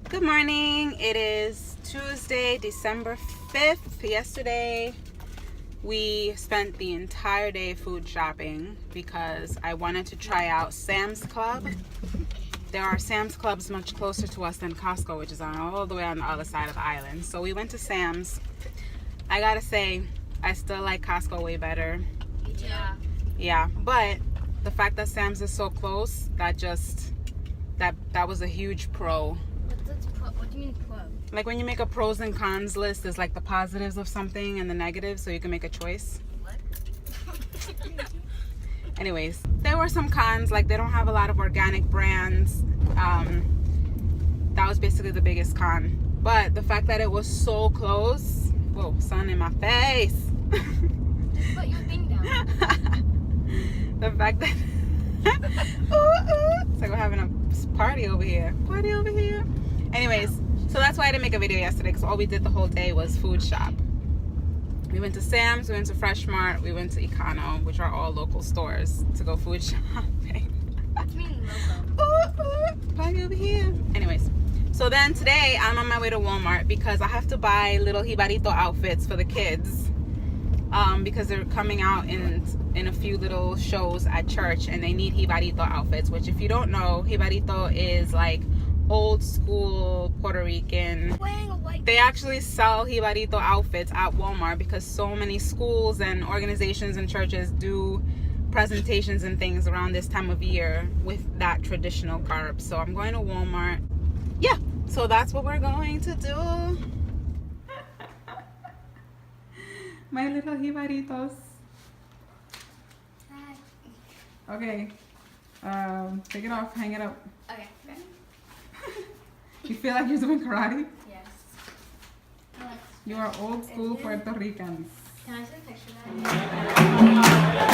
Good morning. It is Tuesday, December 5th. Yesterday, we spent the entire day food shopping because I wanted to try out Sam's Club. There are Sam's Clubs much closer to us than Costco, which is all the way on the other side of the island. So we went to Sam's. I gotta say, I still like Costco way better. Yeah, but the fact that Sam's is so close, that was a huge pro. What do you mean pro? Like when you make a pros and cons list, there's like the positives of something and the negatives, so you can make a choice. What? Anyways, there were some cons, like they don't have a lot of organic brands. That was basically the biggest con. But the fact that it was so close, whoa, sun in my face. Just put your thing down. The fact that it's like we're having a party over here. Anyways, so that's why I didn't make a video yesterday, because all we did the whole day was food shop. We went to Sam's, we went to Fresh Mart, we went to Econo, which are all local stores, to go food shopping. What do you mean local? Party over here. Anyways, so then today I'm on my way to Walmart because I have to buy little jibarito outfits for the kids. Because they're coming out in a few little shows at church and they need jibarito outfits, which if you don't know, jibarito is like old school Puerto Rican. They actually sell jibarito outfits at Walmart because so many schools and organizations and churches do presentations and things around this time of year with that traditional garb. So I'm going to Walmart. Yeah, so that's what we're going to do. My little jibaritos. Hi. Okay. Take it off, hang it up. Okay. You feel like you're doing karate? Yes. You are old school Puerto Ricans. Can I take a picture of that?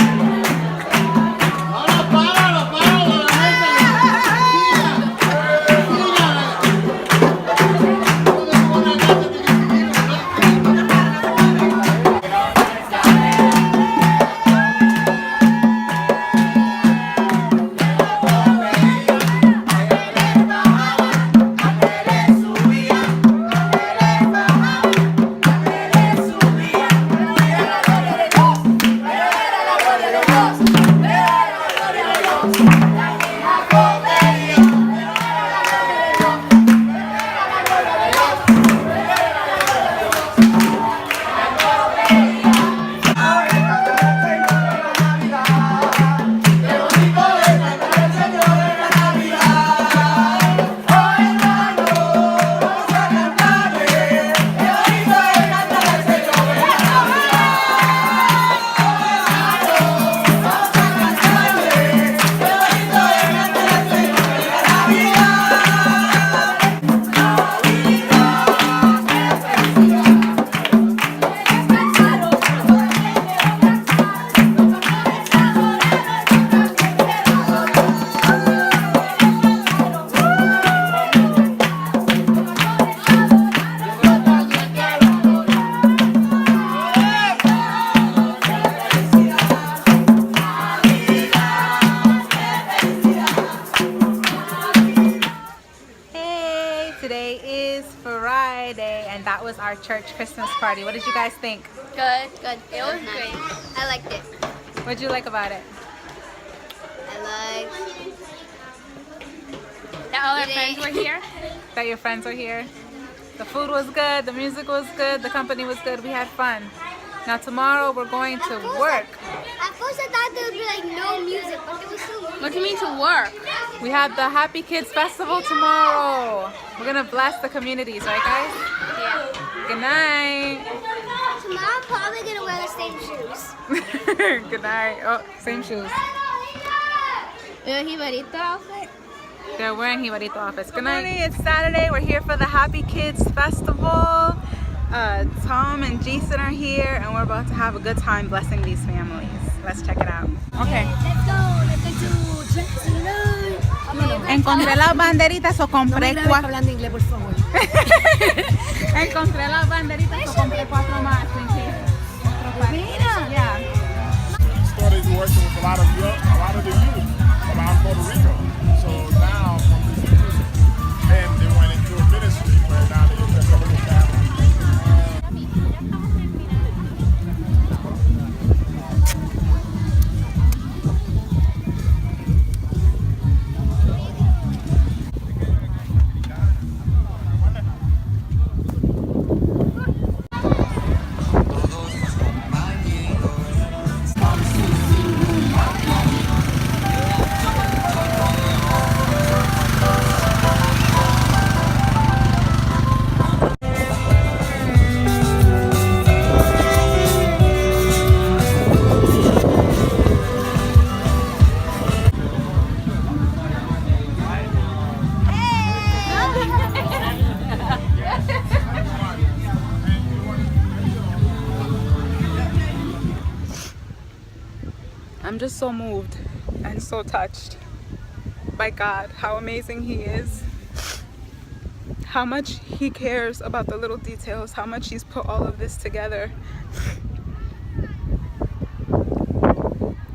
Today is Friday and that was our church Christmas party. What did you guys think? Good. It was great. I liked it. What did you like about it? I liked that all our friends were here. That your friends were here. The food was good, the music was good, the company was good, we had fun. Now tomorrow we're going to work. At first I thought there would be like no music, but there was still music. What do you mean to work? We have the Happy Kids Festival tomorrow. We're gonna bless the communities, right guys? Yeah. Good night. Tomorrow I'm probably gonna wear the same shoes. Good night. Oh, same shoes. Jibarito outfit? They're wearing jibarito outfits. Good night. It's Saturday. We're here for the Happy Kids Festival. Tom and Jason are here and we're about to have a good time blessing these families. Let's check it out. Okay. Let's go to Jackson. Encontré las banderitas o compré cuatro. Hablando inglés, por favor. Encontré las banderitas o compré cuatro más. Mira. Yeah. Started working with a lot of the youth around Puerto Rico. So now from the youth, and they went into a ministry. just so moved and so touched by God, how amazing He is, how much He cares about the little details, how much He's put all of this together.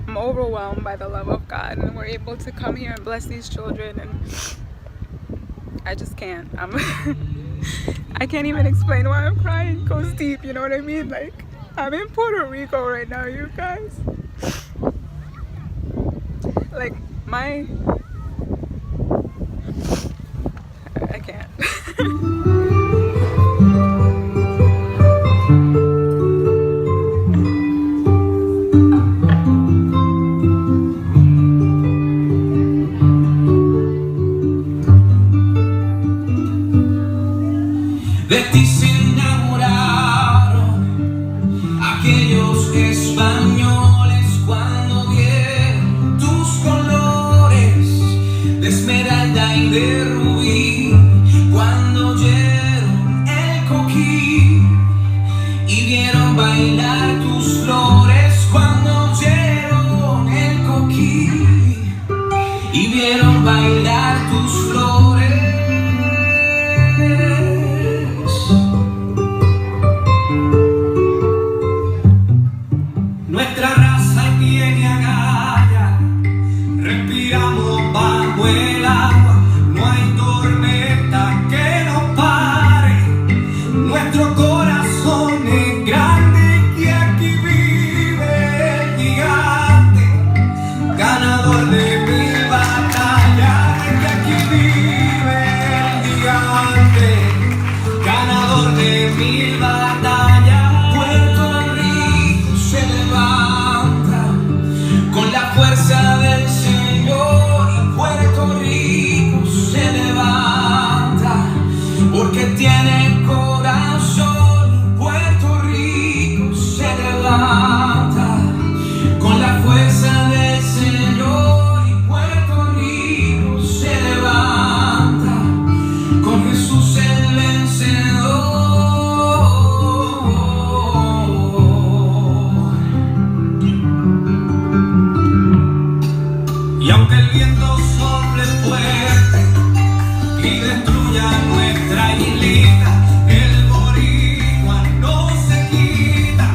I'm overwhelmed by the love of God, and we're able to come here and bless these children, and I just can't. I can't even explain why I'm crying. It goes deep, you know what I mean? Like, I'm in Puerto Rico right now, you guys. Like, I can't. De ti se enamoraron aquellos españoles cuando vieron tus colores de esmeralda y de rubí, cuando oyeron el coquí y vieron bailar tus flores, cuando oyeron el coquí y vieron bailar tus flores. Nuestra raza tiene agallas, respiramos bajo el agua, no hay tormenta que nos pare, nuestro corazón es grande y aquí vive el gigante, ganador de 1000 batallas, que aquí vive el gigante, ganador de 1000 batallas. Puerto Rico se levanta con la fuerza del Señor, y Puerto Rico se levanta porque tiene corazón. Puerto Rico se levanta con la fuerza del Señor, y Puerto Rico se levanta con Jesús el vencedor. Y aunque el viento sople fuerte y destruya nuestra islita, el boricua no se quita,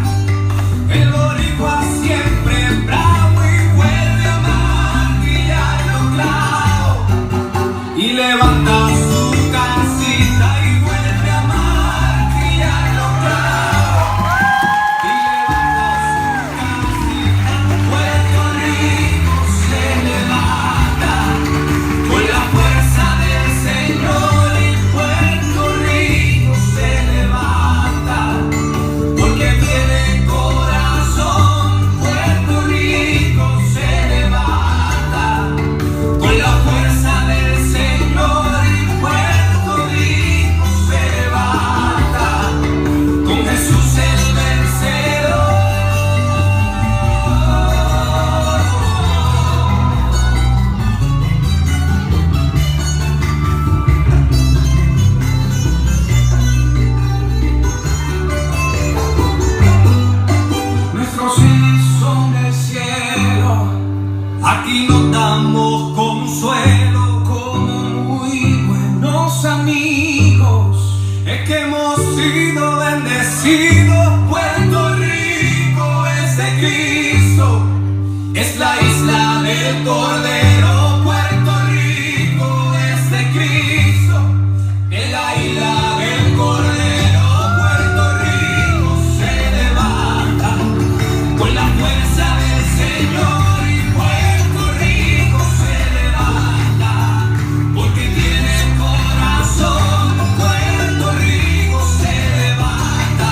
el boricua siempre es bravo y vuelve a maquillar los clavos y levanta su casita y vuelve a maquillar los clavos y levanta su casita. Puerto Rico se levanta con la fuerza del Señor, y Puerto Rico se levanta porque tiene corazón. Puerto Rico se levanta con la fuerza del Señor, y Puerto Rico se levanta con Jesús el vencedor. Nuestros hijos son del cielo, aquí nos damos consuelo como muy buenos amigos, es que hemos sido bendecidos. Puerto Rico es de Cristo, es la isla del Cordero. Puerto Rico es de Cristo, es la isla del Cordero. Puerto Rico se levanta con la fuerza del Señor, y Puerto Rico se levanta porque tiene corazón. Puerto Rico se levanta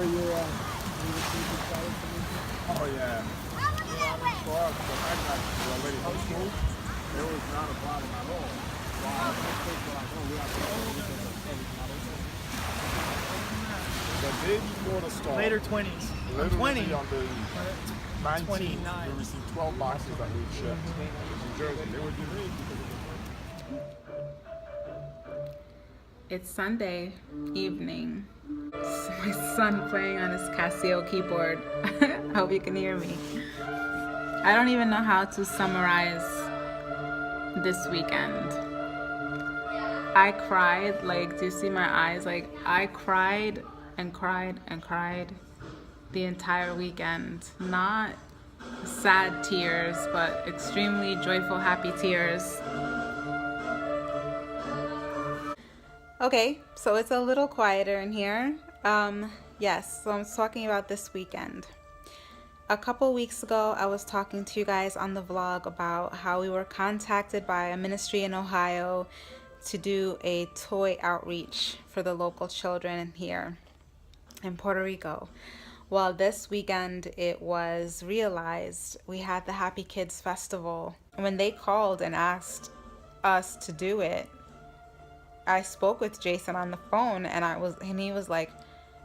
where you received the scholarship? Oh yeah. For us, the fact that we're already high school, it was not a problem at all. While most places are like, oh, we have to go because of everything not open. The day before the storm. Later 20s. I'm 20. On the 19th, 29. we received 12 boxes that we shipped to New Jersey. They were delayed because of It's Sunday evening. It's my son playing on his Casio keyboard. I hope you can hear me. I don't even know how to summarize this weekend. I cried, like, do you see my eyes? Like, I cried and cried and cried the entire weekend. Not sad tears, but extremely joyful, happy tears. Okay, so it's a little quieter in here. Yes, so I'm talking about this weekend. A couple weeks ago, I was talking to you guys on the vlog about how we were contacted by a ministry in Ohio to do a toy outreach for the local children here in Puerto Rico. Well, this weekend it was realized we had the Happy Kids Festival. When they called and asked us to do it, I spoke with Jason on the phone and he was like,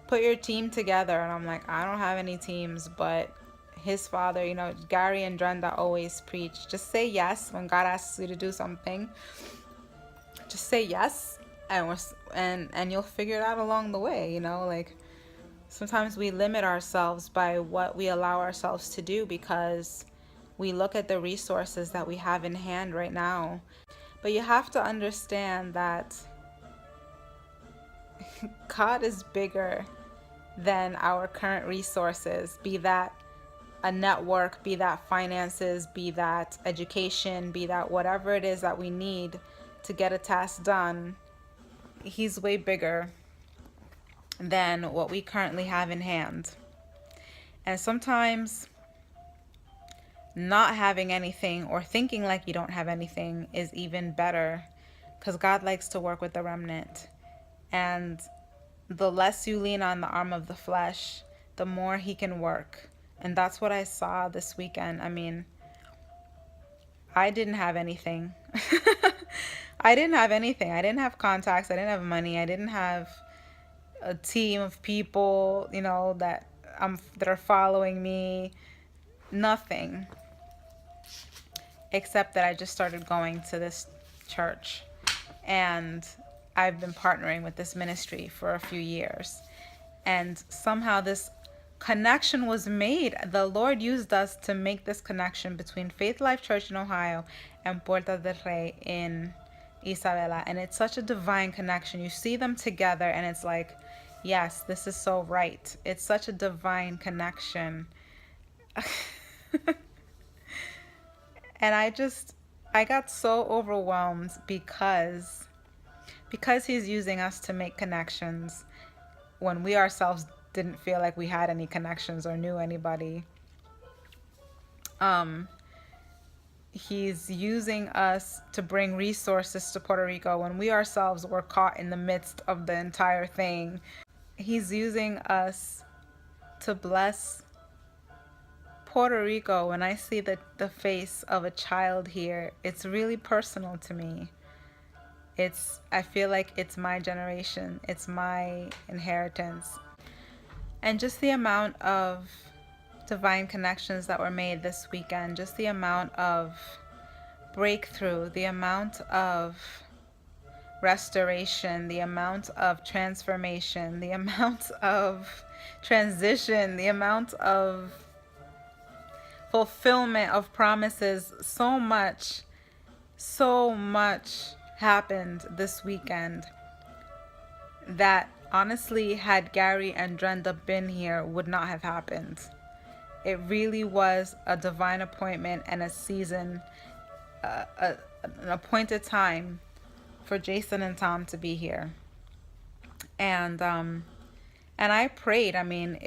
put your team together. And I'm like, I don't have any teams, but his father, you know, Gary and Drenda always preach, just say yes when God asks you to do something. Just say yes, and you'll figure it out along the way, you know. Like, sometimes we limit ourselves by what we allow ourselves to do because we look at the resources that we have in hand right now. But you have to understand that God is bigger than our current resources, be that a network, be that finances, be that education, be that whatever it is that we need to get a task done. He's way bigger than what we currently have in hand. And sometimes not having anything or thinking like you don't have anything is even better, because God likes to work with the remnant. And the less you lean on the arm of the flesh, the more he can work. And that's what I saw this weekend. I mean, I didn't have anything. I didn't have anything. I didn't have contacts. I didn't have money. I didn't have a team of people, you know, that are following me. Nothing. Except that I just started going to this church. And I've been partnering with this ministry for a few years. And somehow this connection was made. The Lord used us to make this connection between Faith Life Church in Ohio and Puerta del Rey in Isabela. And it's such a divine connection. You see them together and it's like, yes, this is so right. It's such a divine connection. And I got so overwhelmed because he's using us to make connections when we ourselves didn't feel like we had any connections or knew anybody. He's using us to bring resources to Puerto Rico when we ourselves were caught in the midst of the entire thing. He's using us to bless Puerto Rico. When I see the face of a child here, it's really personal to me. I feel like it's my generation. It's my inheritance. And just the amount of divine connections that were made this weekend, just the amount of breakthrough, the amount of restoration, the amount of transformation, the amount of transition, the amount of fulfillment of promises, so much happened this weekend that honestly, had Gary and Drenda been here, would not have happened. It really was a divine appointment and a season, an appointed time for Jason and Tom to be here. And I prayed. I mean,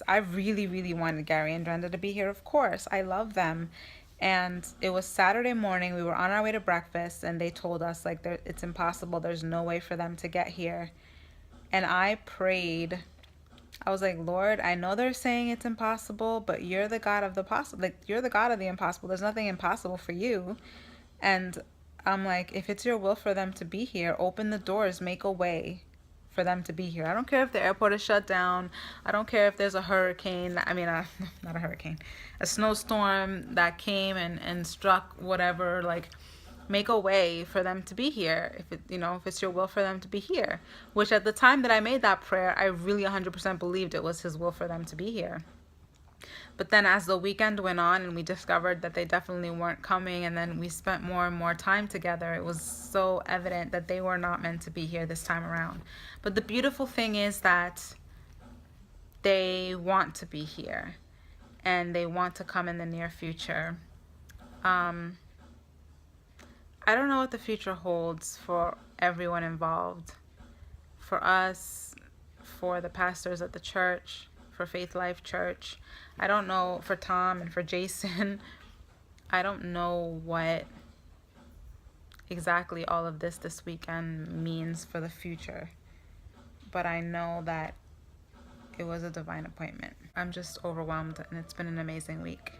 I really, really wanted Gary and Drenda to be here, of course. I love them. And it was Saturday morning. We were on our way to breakfast, and they told us, like, it's impossible. There's no way for them to get here. And I prayed I was like, Lord, I know they're saying it's impossible, but you're the God of the possible. Like, you're the God of the impossible. There's nothing impossible for you. And I'm like, if it's your will for them to be here, open the doors, make a way for them to be here. I don't care if the airport is shut down. I don't care if there's a hurricane. I mean, not a hurricane, a snowstorm that came and struck whatever. Like, make a way for them to be here. If it, if it's your will for them to be here, which at the time that I made that prayer, I really 100% believed it was his will for them to be here. But then as the weekend went on and we discovered that they definitely weren't coming, and then we spent more and more time together, it was so evident that they were not meant to be here this time around. But the beautiful thing is that they want to be here and they want to come in the near future. I don't know what the future holds for everyone involved. For us, for the pastors at the church, for Faith Life Church. I don't know, for Tom and for Jason. I don't know what exactly all of this weekend means for the future. But I know that it was a divine appointment. I'm just overwhelmed, and it's been an amazing week.